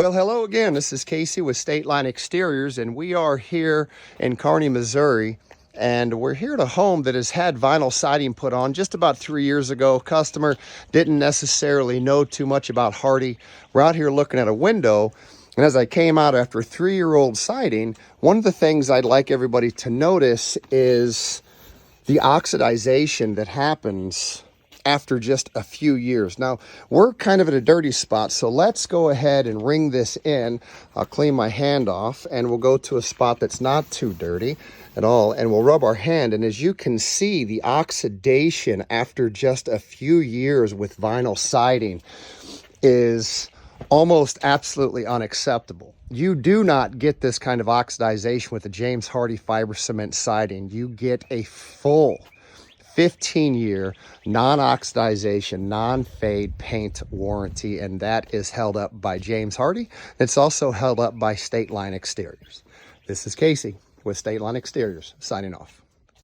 Well, hello again. This is Casey with State Line Exteriors, and we are here in Kearney, Missouri. And we're here at a home that has had vinyl siding put on just about 3 years ago. Customer didn't necessarily know too much about Hardie. We're out here looking at a window, and as I came out after 3-year-old siding, one of the things I'd like everybody to notice is the oxidization that happens after just a few years. Now, we're kind of at a dirty spot, so let's go ahead and ring this in. I'll clean my hand off, and we'll go to a spot that's not too dirty at all, and we'll rub our hand. And as you can see, the oxidation after just a few years with vinyl siding is almost absolutely unacceptable. You do not get this kind of oxidization with the James Hardie fiber cement siding. You get a full 15-year non-oxidization, non-fade paint warranty, and that is held up by James Hardie. It's also held up by State Line Exteriors. This is Casey with State Line Exteriors, signing off.